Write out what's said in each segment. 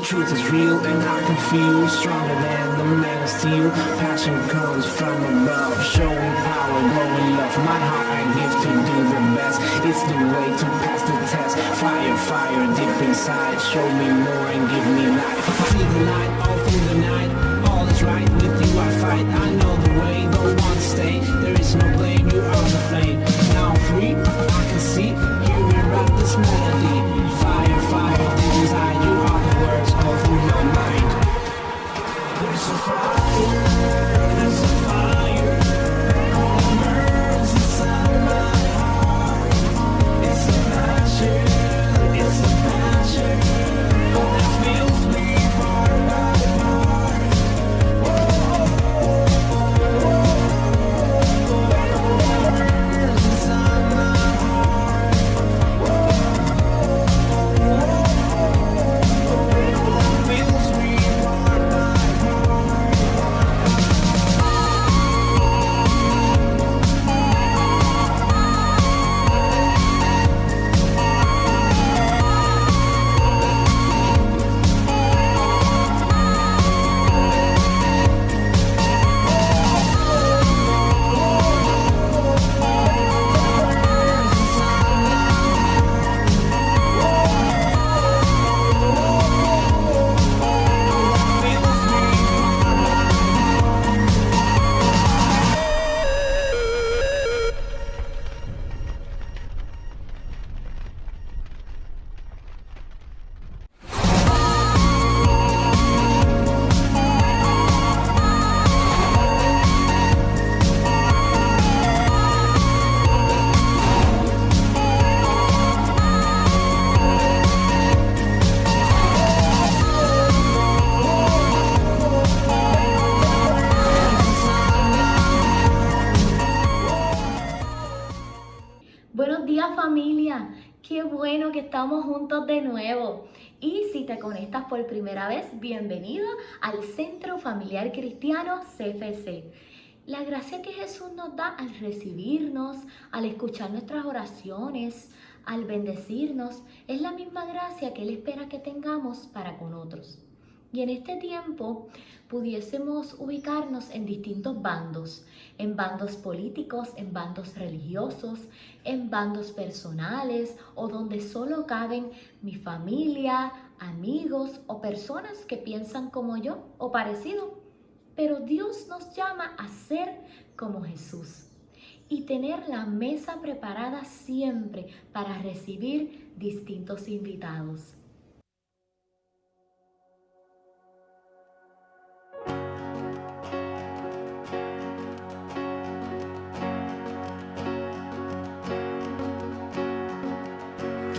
truth is real and I can feel stronger than the man of steel. Passion comes from above, showing power, glowing love. My heart I give to do the best. It's the way to pass the test. Fire, fire deep inside. Show me more and give me life. See the light all through the night. All is right with you I fight. I know the way, don't want to stay. There is no blame, you are the flame. Now I'm free, I can see. Hear me rap this melody. Fire, fire deep inside. You are the words all through my mind. There's a fire, there's a fire. It burns inside my heart. It's a passion, it's a passion that fills me part by part. Burns inside my heart. estamos juntos de nuevo. Y si te conectas por primera vez, bienvenido al Centro Familiar Cristiano CFC. La gracia que Jesús nos da al recibirnos, al escuchar nuestras oraciones, al bendecirnos, es la misma gracia que Él espera que tengamos para con otros. Y en este tiempo pudiésemos ubicarnos en distintos bandos, en bandos políticos, en bandos religiosos, en bandos personales o donde solo caben mi familia, amigos o personas que piensan como yo o parecido. Pero Dios nos llama a ser como Jesús y tener la mesa preparada siempre para recibir distintos invitados.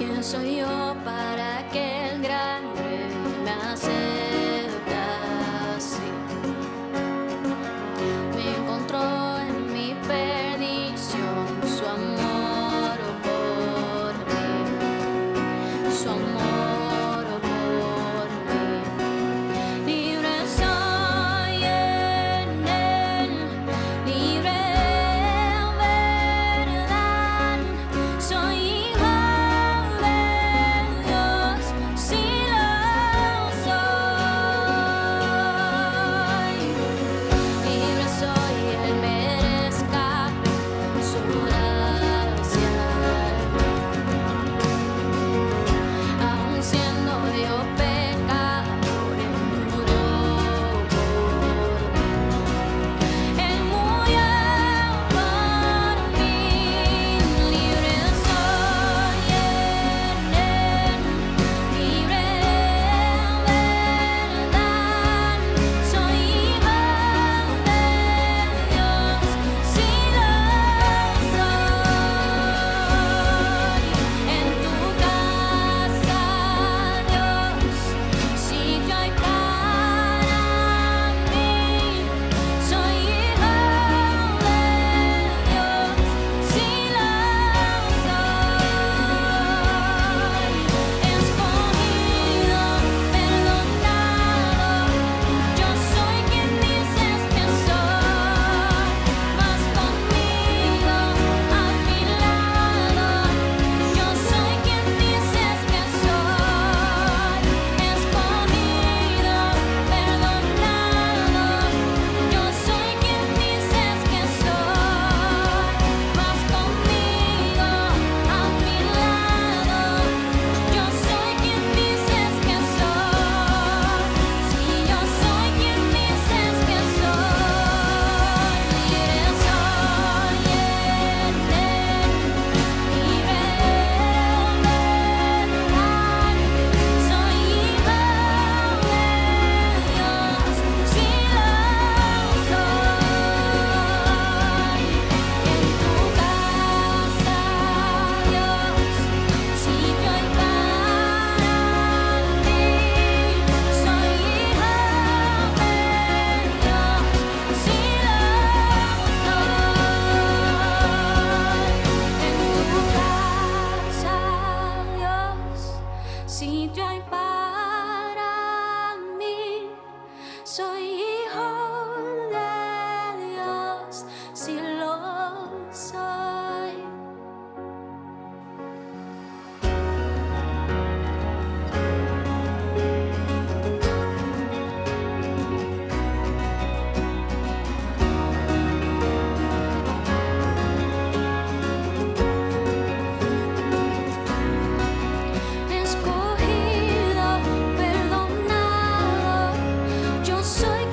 ¿Quién soy yo para que el gran rey me acepte así? Me encontró en mi perdición su amor por mí, su amor por mí. Libre soy en él, libre en verdad, soy hijo. Escogido, perdonado, yo soy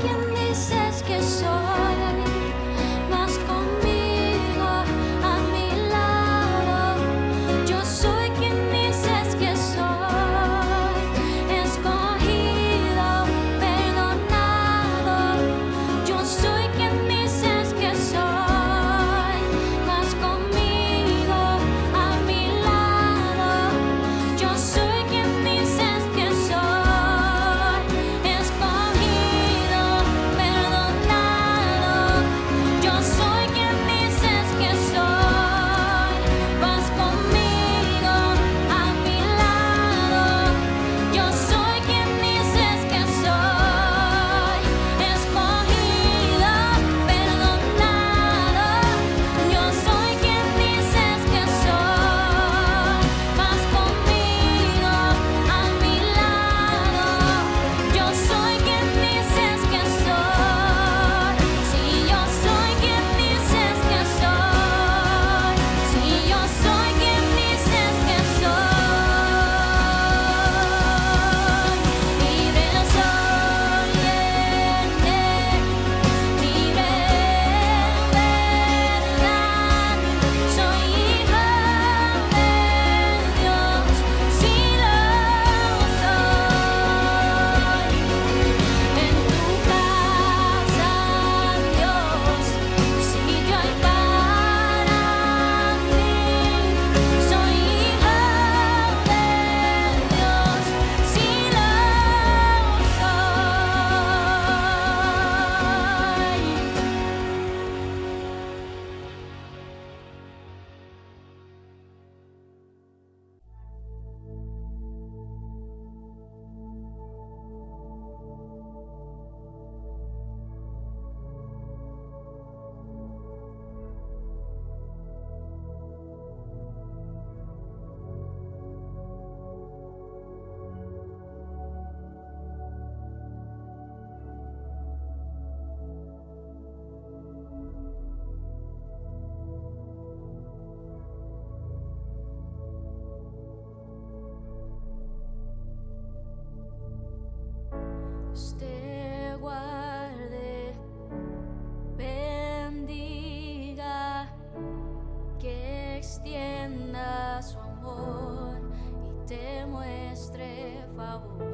favor,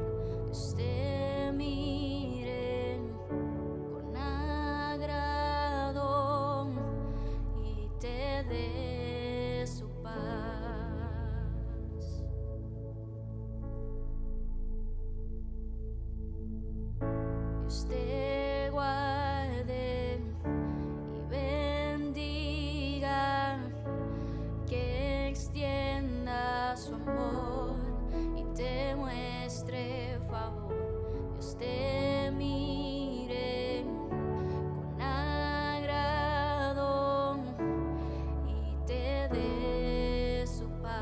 Dios te mire con agrado y te dé su paz. Dios te guarde y bendiga, que extienda su amor y te muestre favor. Dios te mire con agrado y te dé su paz.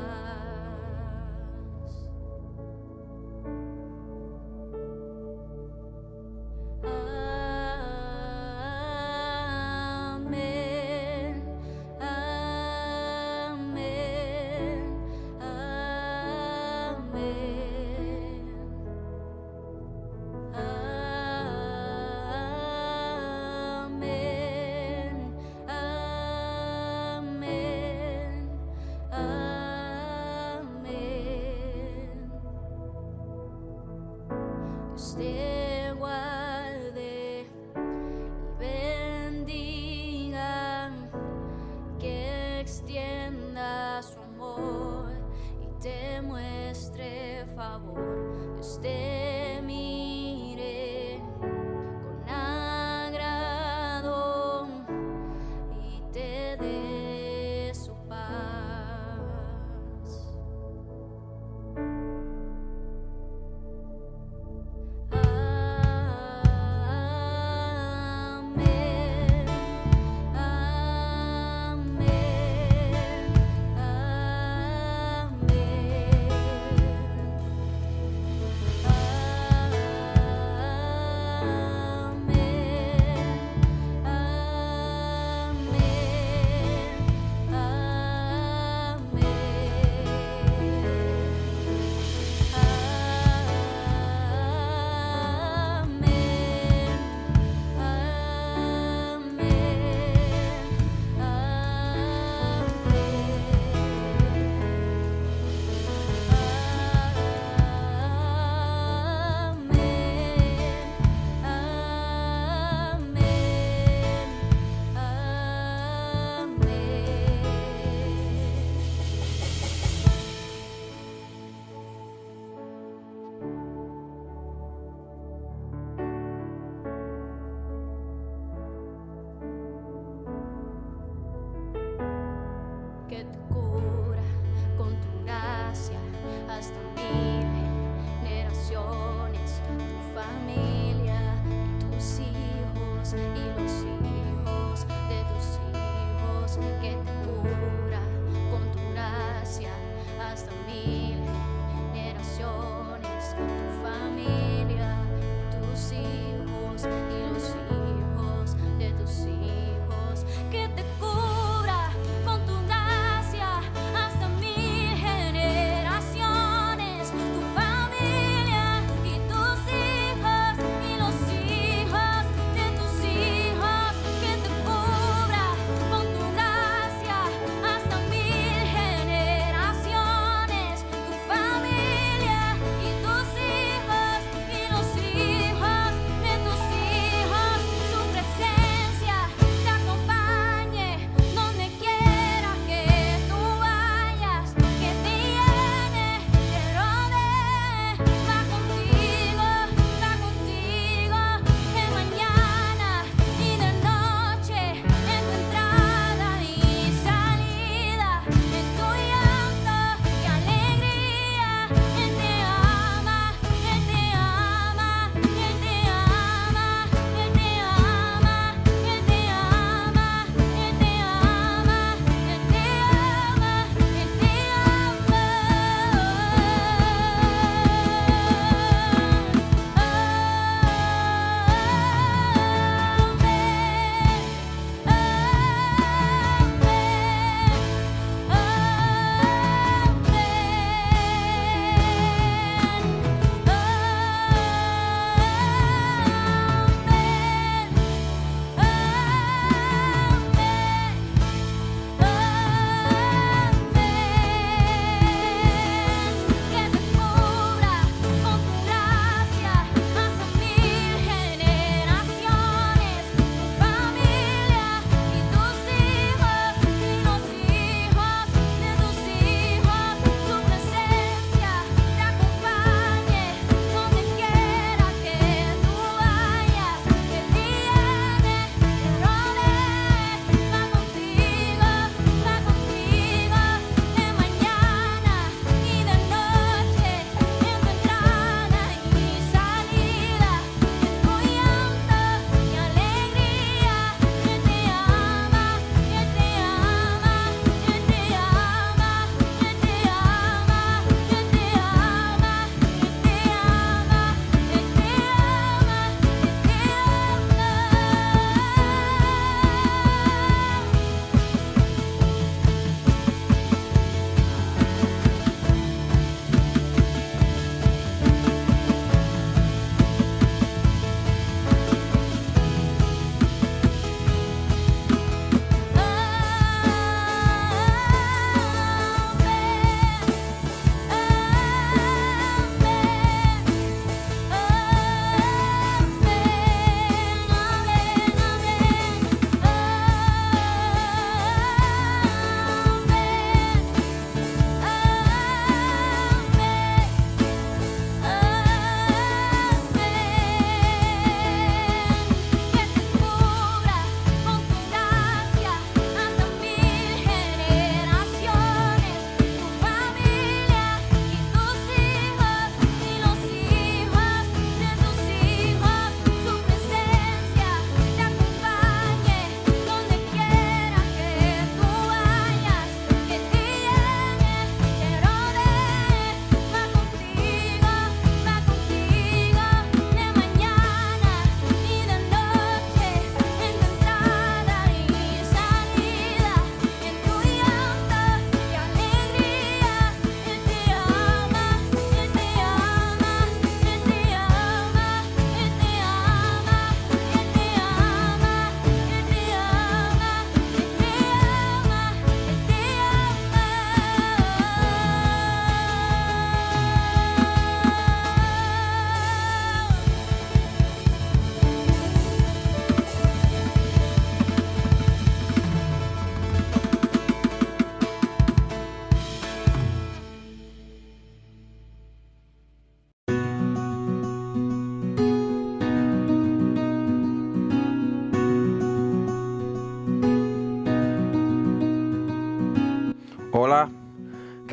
Amén, amén, amén, amén, amén, amén. Dios te guarde y bendiga, que extienda su amor y te muestre favor. Dios te mire con agrado y te dé su paz. Amén, amén, amén.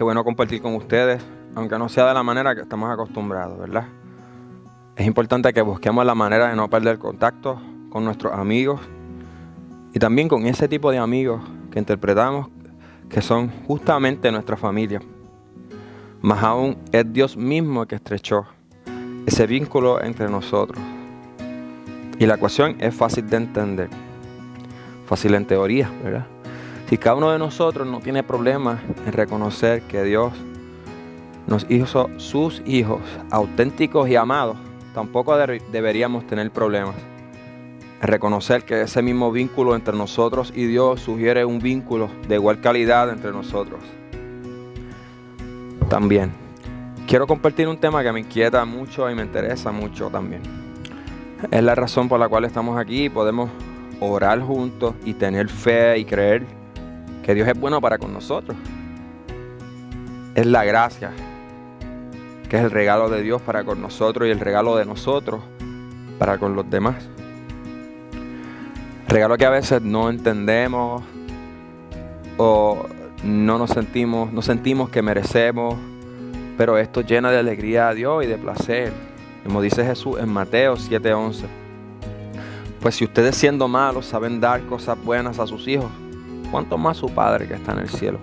qué bueno compartir con ustedes, aunque no sea de la manera que estamos acostumbrados, ¿verdad? Es importante que busquemos la manera de no perder contacto con nuestros amigos y también con ese tipo de amigos que interpretamos que son justamente nuestra familia. Más aún, es Dios mismo que estrechó ese vínculo entre nosotros. Y la ecuación es fácil de entender, fácil en teoría, ¿verdad? Si cada uno de nosotros no tiene problemas en reconocer que Dios nos hizo sus hijos auténticos y amados, tampoco deberíamos tener problemas en reconocer que ese mismo vínculo entre nosotros y Dios sugiere un vínculo de igual calidad entre nosotros. También quiero compartir un tema que me inquieta mucho y me interesa mucho también. Es la razón por la cual estamos aquí y podemos orar juntos y tener fe y creer que Dios es bueno para con nosotros. Es la gracia, que es el regalo de Dios para con nosotros y el regalo de nosotros para con los demás. Regalo que a veces no entendemos o no sentimos que merecemos, pero esto llena de alegría a Dios y de placer, como dice Jesús en Mateo 7:11. Pues si ustedes siendo malos saben dar cosas buenas a sus hijos, ¿cuánto más su Padre que está en el cielo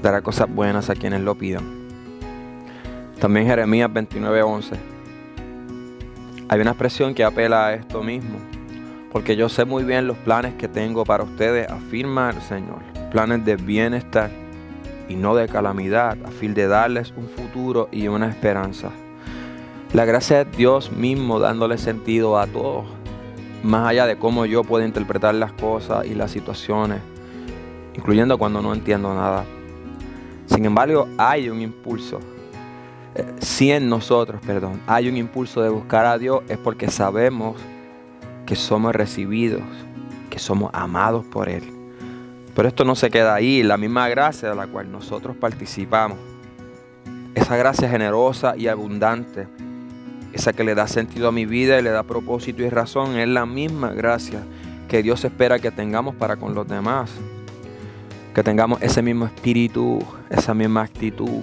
dará cosas buenas a quienes lo pidan? También Jeremías 29:11. Hay una expresión que apela a esto mismo. Porque yo sé muy bien los planes que tengo para ustedes, afirma el Señor. Planes de bienestar y no de calamidad, a fin de darles un futuro y una esperanza. La gracia es Dios mismo dándole sentido a todo, más allá de cómo yo puedo interpretar las cosas y las situaciones, incluyendo cuando no entiendo nada. Sin embargo, hay un impulso. Hay un impulso de buscar a Dios, es porque sabemos que somos recibidos, que somos amados por Él. Pero esto no se queda ahí, la misma gracia de la cual nosotros participamos, esa gracia generosa y abundante, esa que le da sentido a mi vida y le da propósito y razón, es la misma gracia que Dios espera que tengamos para con los demás, que tengamos ese mismo espíritu, esa misma actitud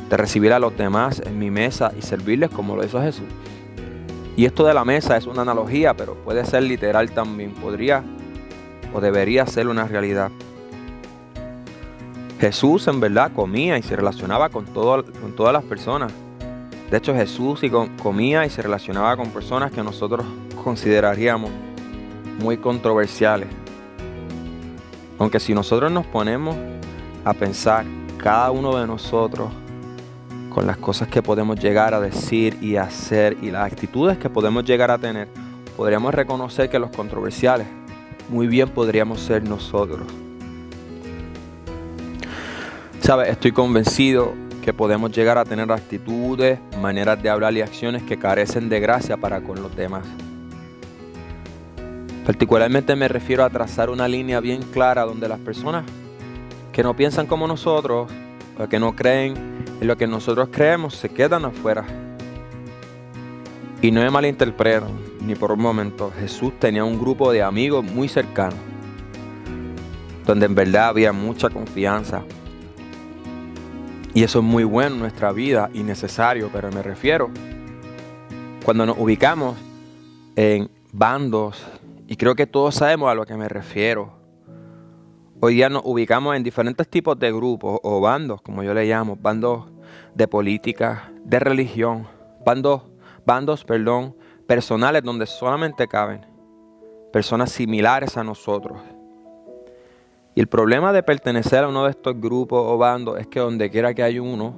de recibir a los demás en mi mesa y servirles como lo hizo Jesús. Y esto de la mesa es una analogía, pero puede ser literal también. Podría o debería ser una realidad. Jesús en verdad comía y se relacionaba con todas las personas. De hecho, Jesús comía y se relacionaba con personas que nosotros consideraríamos muy controversiales. Aunque si nosotros nos ponemos a pensar, cada uno de nosotros, con las cosas que podemos llegar a decir y hacer y las actitudes que podemos llegar a tener, podríamos reconocer que los controversiales muy bien podríamos ser nosotros. ¿Sabes? Estoy convencido que podemos llegar a tener actitudes, maneras de hablar y acciones que carecen de gracia para con los demás. Particularmente me refiero a trazar una línea bien clara donde las personas que no piensan como nosotros o que no creen en lo que nosotros creemos se quedan afuera. Y no me malinterpreten, ni por un momento. Jesús tenía un grupo de amigos muy cercanos, donde en verdad había mucha confianza. Y eso es muy bueno en nuestra vida y necesario, pero me refiero cuando nos ubicamos en bandos, y creo que todos sabemos a lo que me refiero. Hoy día nos ubicamos en diferentes tipos de grupos o bandos, como yo le llamo, bandos de política, de religión, bandos personales donde solamente caben personas similares a nosotros. Y el problema de pertenecer a uno de estos grupos o bandos es que donde quiera que hay uno,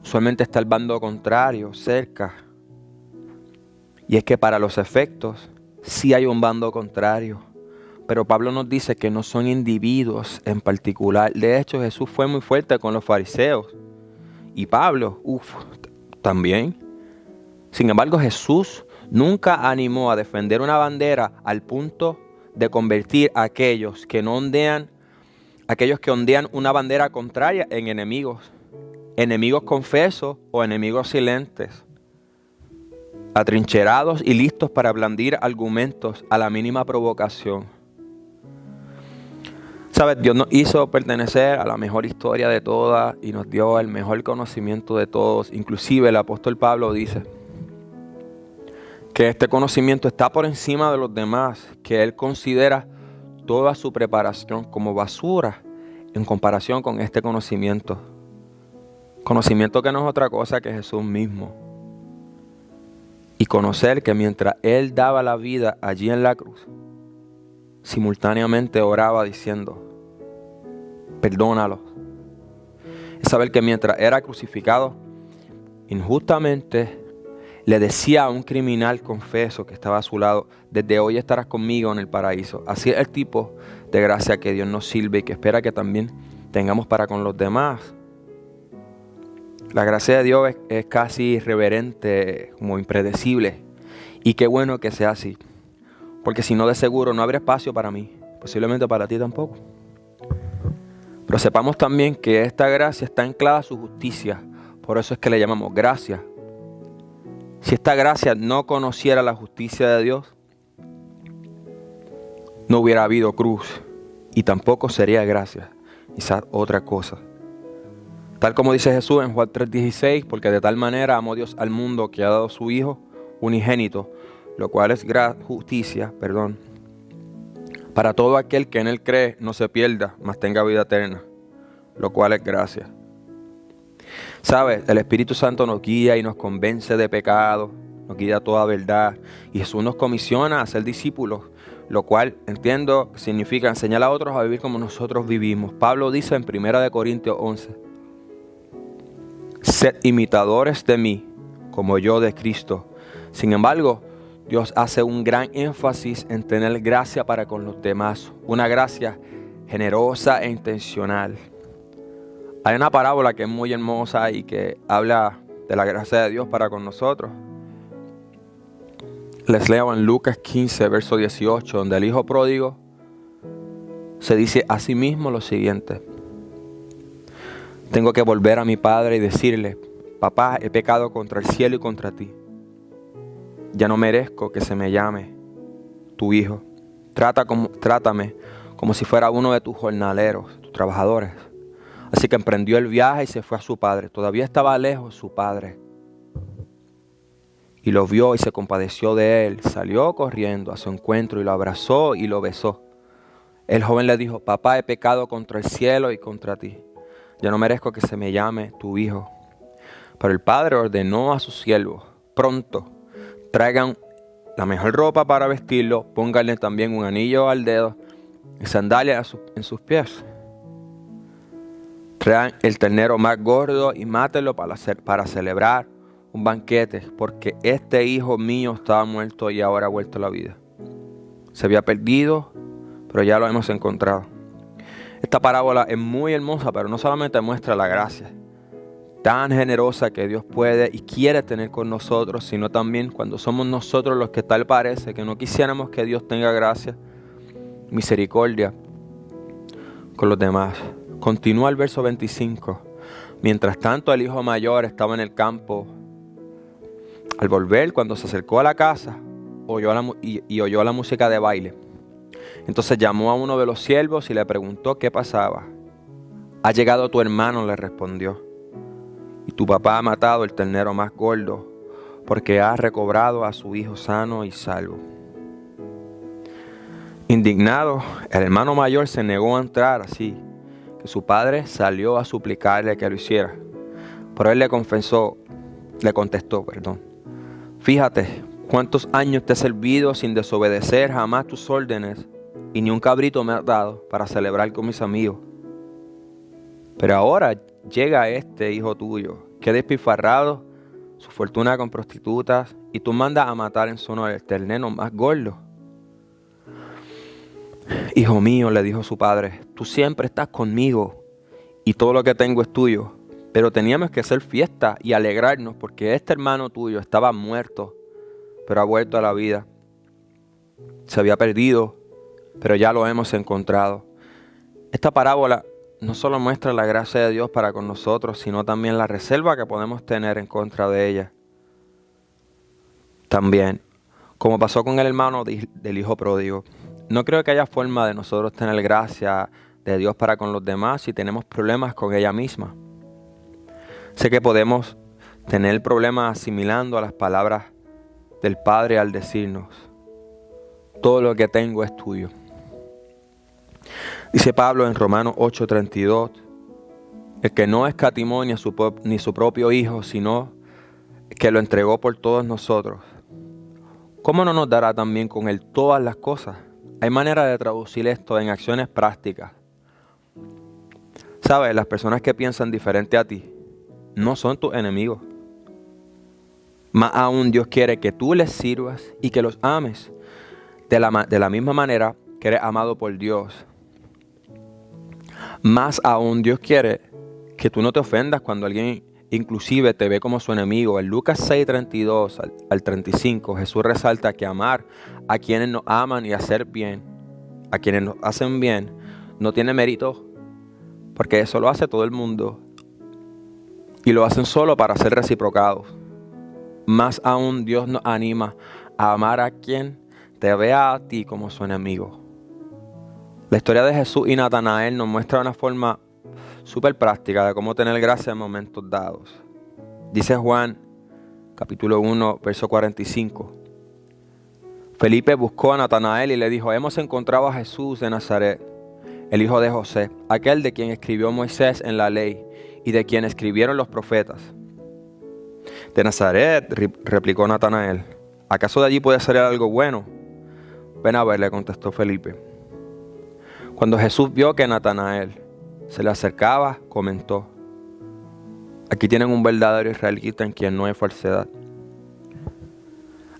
usualmente está el bando contrario, cerca. Y es que para los efectos, sí hay un bando contrario. Pero Pablo nos dice que no son individuos en particular. De hecho, Jesús fue muy fuerte con los fariseos. Y Pablo, también. Sin embargo, Jesús nunca animó a defender una bandera al punto de convertir a aquellos que ondean una bandera contraria en enemigos. Enemigos confesos o enemigos silentes. Atrincherados y listos para blandir argumentos a la mínima provocación. Sabes, Dios nos hizo pertenecer a la mejor historia de todas y nos dio el mejor conocimiento de todos. Inclusive el apóstol Pablo dice que este conocimiento está por encima de los demás, que él considera toda su preparación como basura en comparación con este conocimiento. Conocimiento que no es otra cosa que Jesús mismo. Y conocer que mientras él daba la vida allí en la cruz, simultáneamente oraba diciendo, perdónalos. Es saber que mientras era crucificado, injustamente le decía a un criminal confeso que estaba a su lado, desde hoy estarás conmigo en el paraíso. Así es el tipo de gracia que Dios nos sirve y que espera que también tengamos para con los demás. La gracia de Dios es casi irreverente, como impredecible. Y qué bueno que sea así. Porque si no, de seguro no habrá espacio para mí. Posiblemente para ti tampoco. Pero sepamos también que esta gracia está anclada a su justicia. Por eso es que le llamamos gracia. Si esta gracia no conociera la justicia de Dios, no hubiera habido cruz. Y tampoco sería gracia. Quizás otra cosa. Tal como dice Jesús en Juan 3:16, porque de tal manera amó Dios al mundo que ha dado su Hijo unigénito, lo cual es justicia, para todo aquel que en él cree no se pierda, mas tenga vida eterna, lo cual es gracia. ¿Sabes? El Espíritu Santo nos guía y nos convence de pecado, nos guía a toda verdad, y Jesús nos comisiona a ser discípulos, lo cual entiendo significa enseñar a otros a vivir como nosotros vivimos. Pablo dice en 1 Corintios 11, sed imitadores de mí, como yo de Cristo. Sin embargo, Dios hace un gran énfasis en tener gracia para con los demás, una gracia generosa e intencional. Hay una parábola que es muy hermosa y que habla de la gracia de Dios para con nosotros. Les leo en Lucas 15, verso 18, donde el hijo pródigo se dice a sí mismo lo siguiente: tengo que volver a mi padre y decirle, papá, he pecado contra el cielo y contra ti. Ya no merezco que se me llame tu hijo. Trátame como si fuera uno de tus jornaleros, tus trabajadores. Así que emprendió el viaje y se fue a su padre. Todavía estaba lejos su padre. Y lo vio y se compadeció de él. Salió corriendo a su encuentro y lo abrazó y lo besó. El joven le dijo, papá, he pecado contra el cielo y contra ti. Ya no merezco que se me llame tu hijo. Pero el padre ordenó a sus siervos, pronto, traigan la mejor ropa para vestirlo, pónganle también un anillo al dedo y sandalias en sus pies. Traigan el ternero más gordo y mátenlo para celebrar un banquete, porque este hijo mío estaba muerto y ahora ha vuelto a la vida. Se había perdido, pero ya lo hemos encontrado. Esta parábola es muy hermosa, pero no solamente muestra la gracia tan generosa que Dios puede y quiere tener con nosotros, sino también cuando somos nosotros los que tal parece que no quisiéramos que Dios tenga gracia, misericordia con los demás. Continúa el verso 25. Mientras tanto, el hijo mayor estaba en el campo. Al volver, cuando se acercó a la casa, oyó la música de baile. Entonces llamó a uno de los siervos y le preguntó qué pasaba. Ha llegado tu hermano, le respondió, y tu papá ha matado el ternero más gordo, porque ha recobrado a su hijo sano y salvo. Indignado, el hermano mayor se negó a entrar, así que su padre salió a suplicarle que lo hiciera. Pero él le contestó, fíjate cuántos años te he servido sin desobedecer jamás tus órdenes, y ni un cabrito me has dado para celebrar con mis amigos. Pero ahora llega este hijo tuyo, que ha despilfarrado su fortuna con prostitutas, y tú mandas a matar en su honor el ternero más gordo. Hijo mío, le dijo su padre, tú siempre estás conmigo, y todo lo que tengo es tuyo. Pero teníamos que hacer fiesta y alegrarnos, porque este hermano tuyo estaba muerto, pero ha vuelto a la vida. Se había perdido, pero ya lo hemos encontrado. Esta parábola no solo muestra la gracia de Dios para con nosotros, sino también la reserva que podemos tener en contra de ella. También, como pasó con el hermano del hijo pródigo, no creo que haya forma de nosotros tener gracia de Dios para con los demás y tenemos problemas con ella misma. Sé que podemos tener problemas asimilando a las palabras del Padre al decirnos: todo lo que tengo es tuyo. Dice Pablo en Romanos 8:32, el que no escatimó ni su propio Hijo, sino que lo entregó por todos nosotros, ¿cómo no nos dará también con Él todas las cosas? Hay manera de traducir esto en acciones prácticas. ¿Sabes? Las personas que piensan diferente a ti no son tus enemigos. Más aún, Dios quiere que tú les sirvas y que los ames de la misma manera que eres amado por Dios. Más aún, Dios quiere que tú no te ofendas cuando alguien inclusive te ve como su enemigo. En Lucas 6:32 al 35, Jesús resalta que amar a quienes nos aman y hacer bien, a quienes nos hacen bien, no tiene mérito, porque eso lo hace todo el mundo y lo hacen solo para ser reciprocados. Más aún, Dios nos anima a amar a quien te vea a ti como su enemigo. La historia de Jesús y Natanael nos muestra una forma súper práctica de cómo tener gracia en momentos dados. Dice Juan, capítulo 1, verso 45. Felipe buscó a Natanael y le dijo: hemos encontrado a Jesús de Nazaret, el hijo de José, aquel de quien escribió Moisés en la ley y de quien escribieron los profetas. De Nazaret, replicó Natanael, ¿acaso de allí puede salir algo bueno? Ven a ver, le contestó Felipe. Cuando Jesús vio que Natanael se le acercaba, comentó: aquí tienen un verdadero israelita en quien no hay falsedad.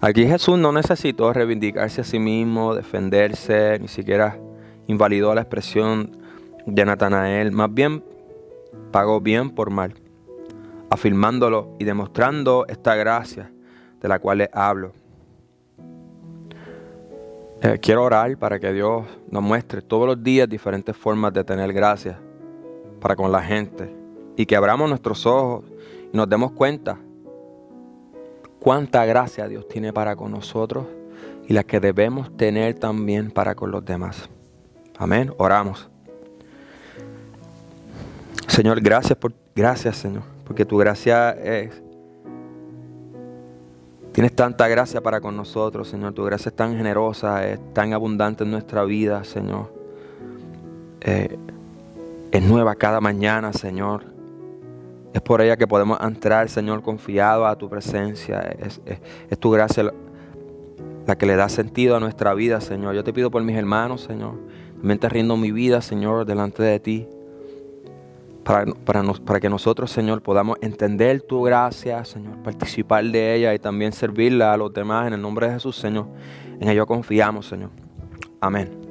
Aquí Jesús no necesitó reivindicarse a sí mismo, defenderse, ni siquiera invalidó la expresión de Natanael. Más bien pagó bien por mal, afirmándolo y demostrando esta gracia de la cual les hablo. Quiero orar para que Dios nos muestre todos los días diferentes formas de tener gracia para con la gente y que abramos nuestros ojos y nos demos cuenta cuánta gracia Dios tiene para con nosotros y la que debemos tener también para con los demás. Amén. Oramos. Señor, gracias Señor, porque tu gracia es... Tienes tanta gracia para con nosotros, Señor. Tu gracia es tan generosa, es tan abundante en nuestra vida, Señor. Es nueva cada mañana, Señor. Es por ella que podemos entrar, Señor, confiado a tu presencia. Es tu gracia la que le da sentido a nuestra vida, Señor. Yo te pido por mis hermanos, Señor. También te rindo mi vida, Señor, delante de ti. Para que nosotros, Señor, podamos entender tu gracia, Señor, participar de ella y también servirla a los demás en el nombre de Jesús, Señor. En ello confiamos, Señor. Amén.